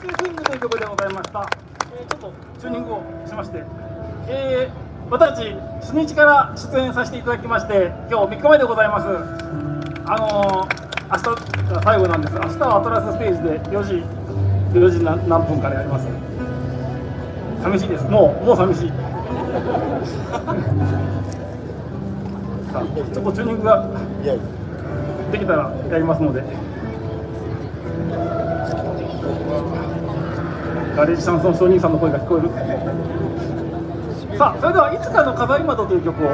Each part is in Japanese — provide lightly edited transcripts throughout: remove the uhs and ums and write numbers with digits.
スイングという曲でございました。ちょっとチューニングをしまして、私たち初日から出演させていただきまして、今日3日目でございます。明日が最後なんです。明日はアトラスステージで4時何分からやります。寂しいです。もう寂しい。さあ、ちょっとチューニングができたらやりますので。ガレージシャンソン商人さんの声が聞こえる。さあ、それではいつかの飾り窓という曲を。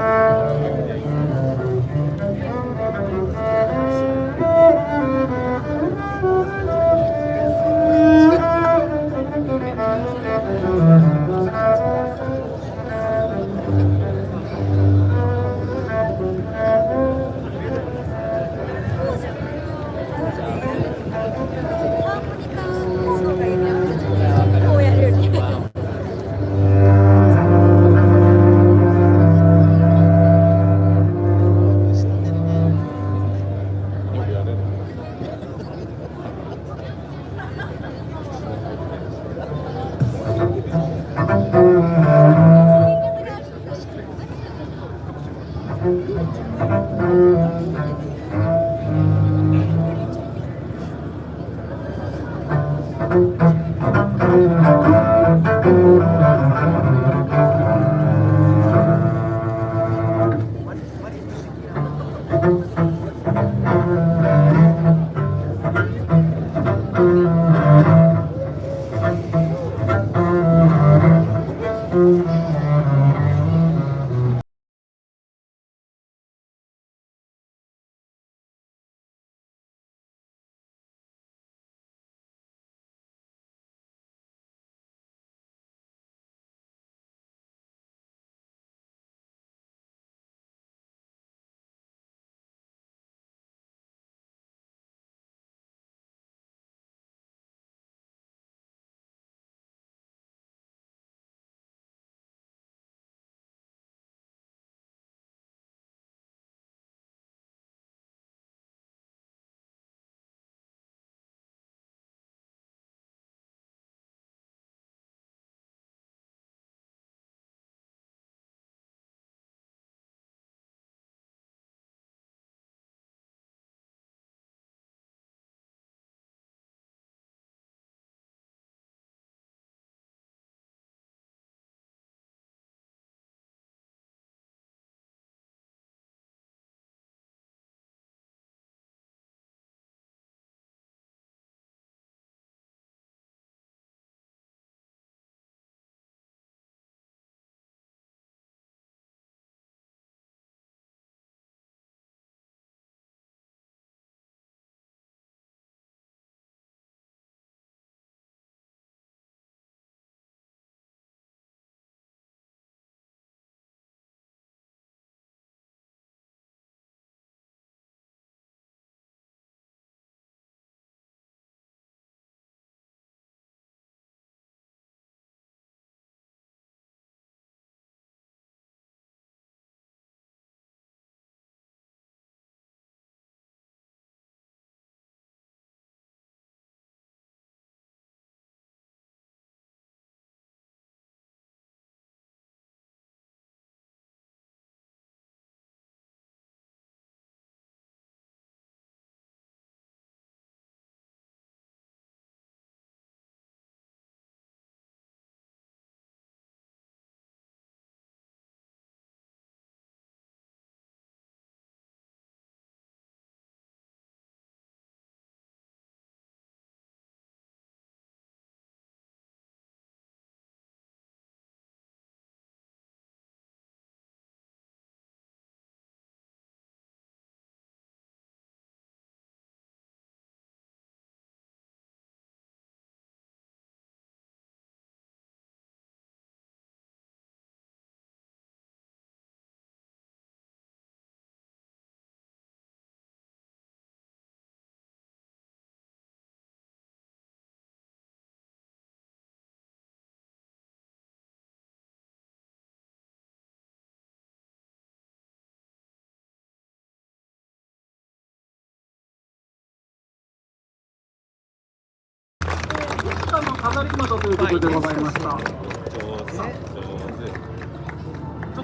飾り窓ということでございました。ちょっ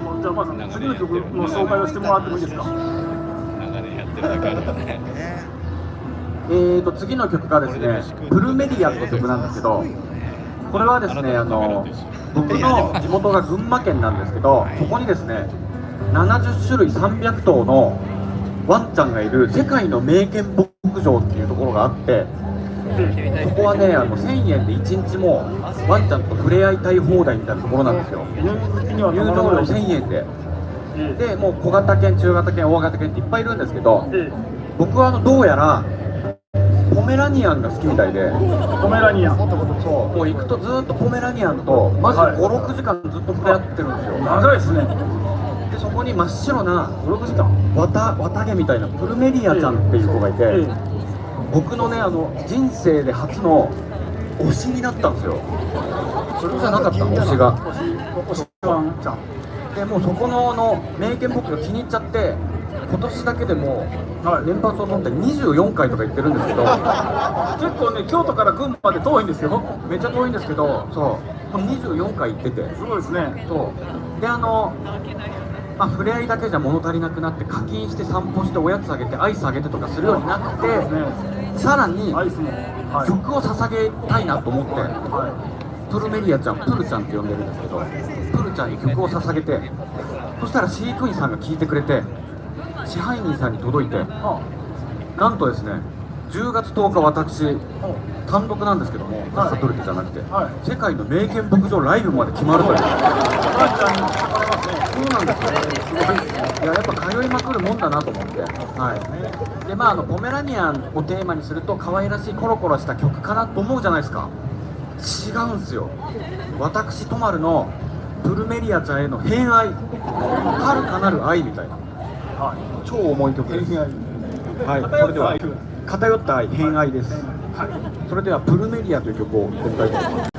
とじゃあまず次の曲の紹介をしてもらってもいいですか。次の曲がですね、プルメディアって曲なんですけど、これはですね、僕の地元が群馬県なんですけど、そこにですね、70種類300頭のワンちゃんがいる世界の名犬牧場っていうところがあって、そこはね、1000円で1日もワンちゃんと触れ合いたい放題みたいなところなんですよ。入場料1000円で。で、もう小型犬、中型犬、大型犬っていっぱいいるんですけど、僕はどうやらポメラニアンが好きみたいで。ポメラニアン、そう、もう行くとずっとポメラニアンとマジで5、6時間ずっと触れ合ってるんですよ。長いですね。で、そこに真っ白な5、6時間綿毛みたいなプルメリアちゃんっていう子がいて、僕のね、人生で初の推しになったんですよ。それじゃなかったの、推しが。推しワンちゃんで、もうそこの名犬牧場気に入っちゃって、今年だけでも年パスを取って24回とか行ってるんですけど、結構ね、京都から群馬まで遠いんですよ。めっちゃ遠いんですけど、そう、24回行ってて、すごいですね。そうで、触れ合いだけじゃ物足りなくなって、課金して散歩しておやつあげてアイスあげてとかするようになって、さらに曲を捧げたいなと思って、プルメリアちゃん、プルちゃんって呼んでるんですけど、プルちゃんに曲を捧げて、そしたら飼育員さんが聞いてくれて、支配人さんに届いて、なんとですね、10月10日私単独なんですけども、カトルテじゃなくて、世界の名犬牧場ライブまで決まるという。そうなんですよ。いや、やっぱ通いまくるもんだなと思って、で、ポメラニアンをテーマにすると可愛らしいコロコロした曲かなと思うじゃないですか。違うんですよ。私トマルのプルメリアちゃんへの偏愛、遥かなる愛みたいな、超重い曲です。それでは偏った愛、偏愛です。それではプルメリアという曲を歌いたいと思います。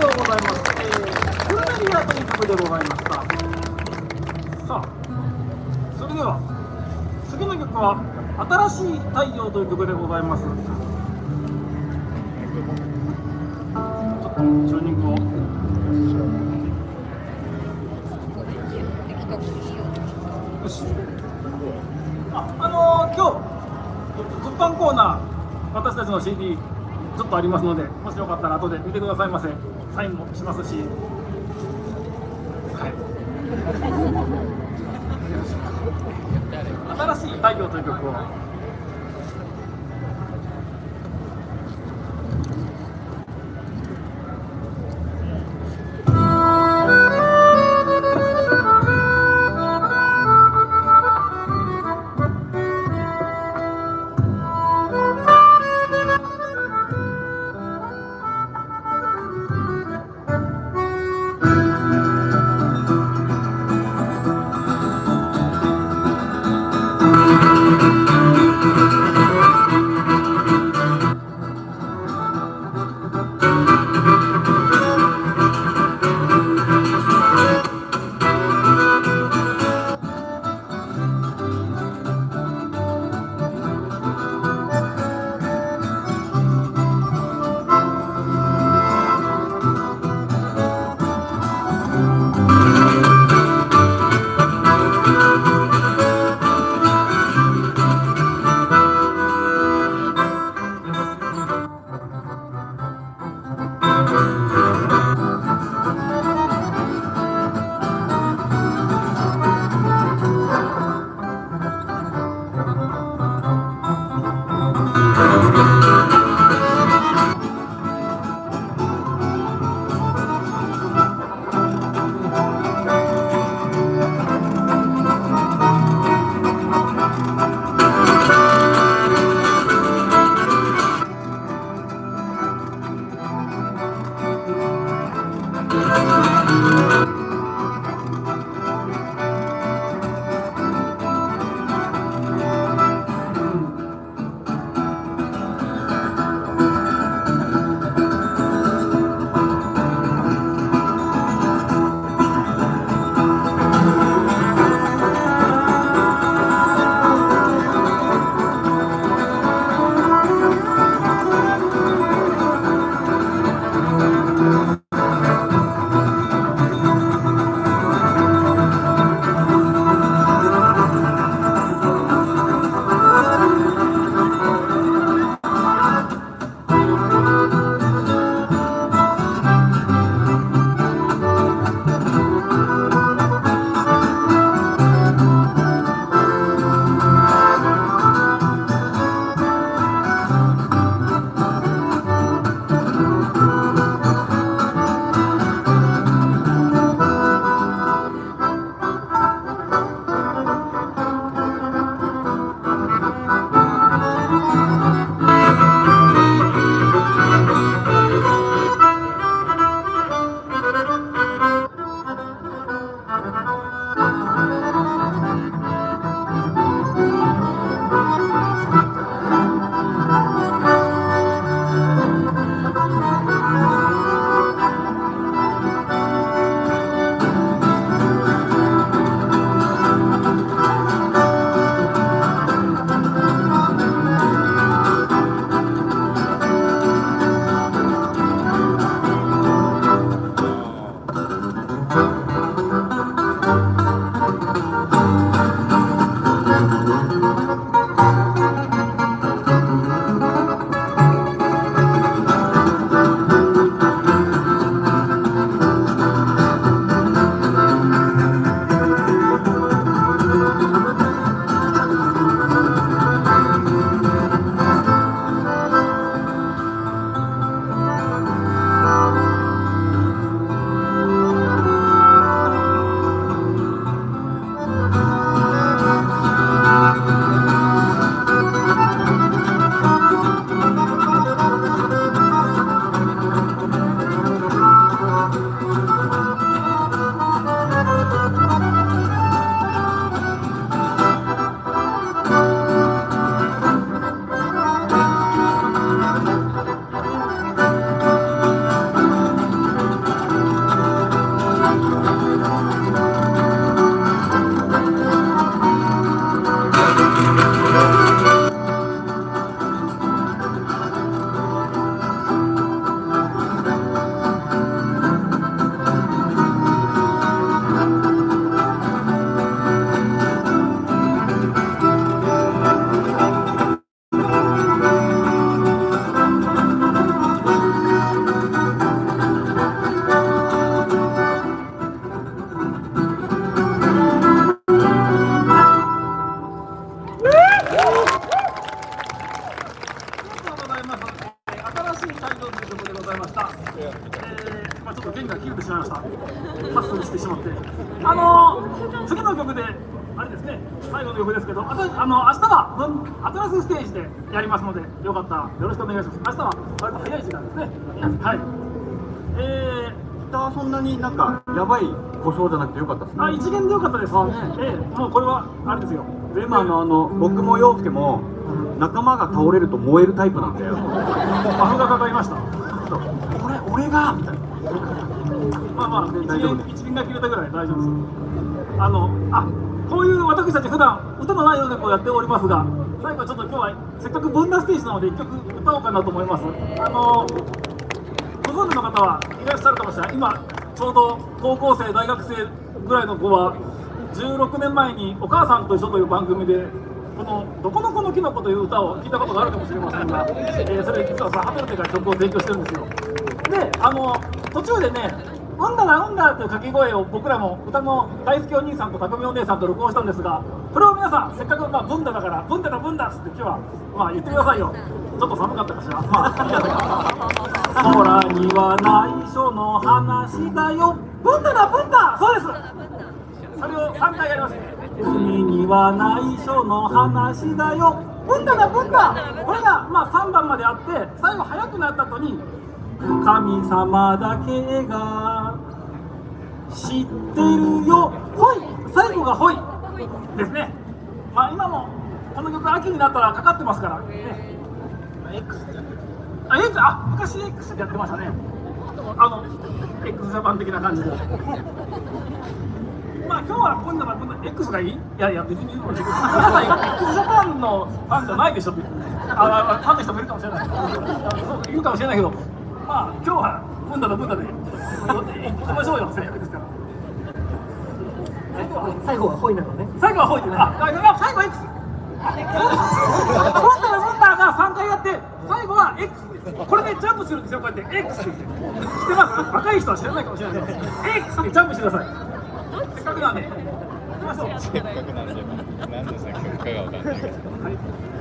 とうございます。フルメリアという曲でございました。さあ、それでは次の曲は新しい太陽という曲でございます。ちょっとチューニングを。よし。今日物販コーナー、私たちの CD ちょっとありますので、もしよかったら後で見てくださいませ。サインもしますし、はい、新しい太陽という曲を。ちょっと弦が切れてしまいました。発送してしまって。次の曲で、あれですね、最後の曲ですけど、明日は新しいステージでやりますので、よかったらよろしくお願いします。明日は割と早い時間ですね。はい。ギターそんなになんかやばい故障じゃなくてよかったですね。一元でよかったです。もうこれはあれですよ。今僕も陽介も仲間が倒れると燃えるタイプなんで、バフがかかりました。俺がみたいな。まあ一元が切れたぐらい大丈夫ですよ。こういう私たち普段歌のない音楽をやっておりますが、最後はちょっと今日はせっかく分断ステージなので一曲歌おうかなと思います。ご存知の方はいらっしゃるかもしれない。今ちょうど高校生大学生ぐらいの子は16年前に「お母さんと一緒」という番組でこの「どこのこのきのこ」という歌を聞いたことがあるかもしれませんが、それ実はハトルテが曲を提供してるんですよ。で途中でね「うんだなうんだ」という掛け声を僕らも歌の大好きお兄さんと匠お姉さんと録音したんですが、これを皆さんせっかくブンダだから「ブンダだブンダ」っつって今日は言ってくださいよ。ちょっと寒かったかしら。空には内緒の話だよ、ブンダだブンダ。そうです。それを3回やります。海には内緒の話だよ、ブンダだブンダ。これが3番まであって、最後速くなった後に神様だけが知ってるよ、ほい。最後がほいですね。今もこの曲秋になったらかかってますからね。昔 X でやってましたね。X ジャパン的な感じで。今日は今度はX がいい？いや別に皆さん X ジャパンのファンじゃないでしょって。ファンの人もいるかもしれない。そう言うかもしれないけど、今日はブンダで行きましょうよ。せっかくですから。最後はホイなのね。最後はホイって最後は X。ブンダが3回やって最後は X。これでジャンプするんですよ。こうやって X って知ってます？若い人は知らないかもしれないけど X ってジャンプしてください。せっかくなんで行きましょう。せっかくなんで何の作曲かが分かんないけど。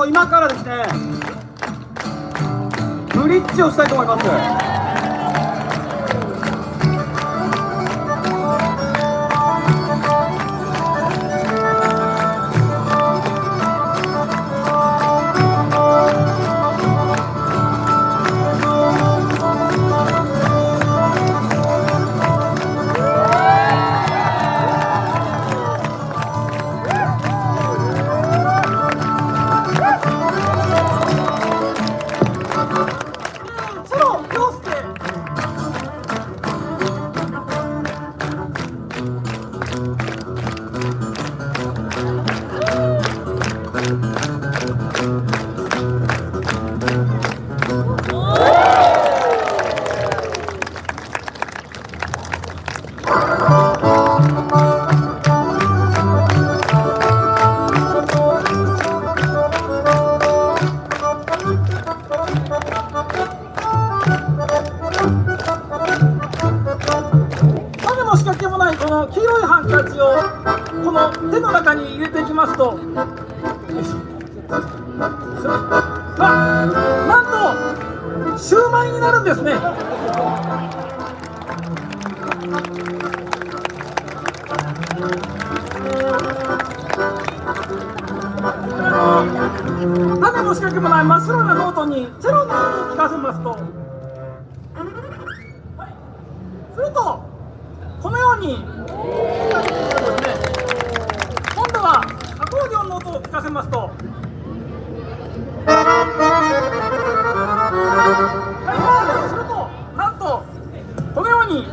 今からですねブリッジをしたいと思います。ソロ陽介。種も仕掛けもないこの黄色いハンカチをこの手の中に入れていきますと、よいしょ、なんとシューマイになるんですね。種も仕掛けもない真っ白なノートにチェロの音を聞かせますと、するとこのようにですね、今度はアコーディオンの音を聞かせますと、はい、するとなんとこのように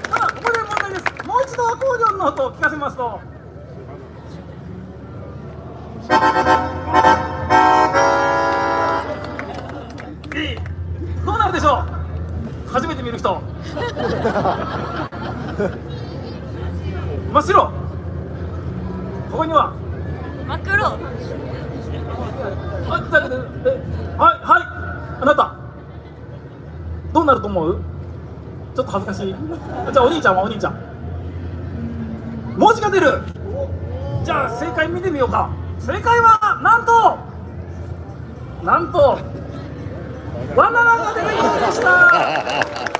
ただここで問題です。もう一度アコーディオンの音を聞かせますと、どうなるでしょう。初めて見る人真っ白。ここには真っ黒。だけどはいはい、あなたどうなると思う。ちょっと恥ずかしい。じゃあお兄ちゃんはお兄ちゃん文字が出る。じゃあ正解見てみようか。正解はなんとバナナが出るようでした。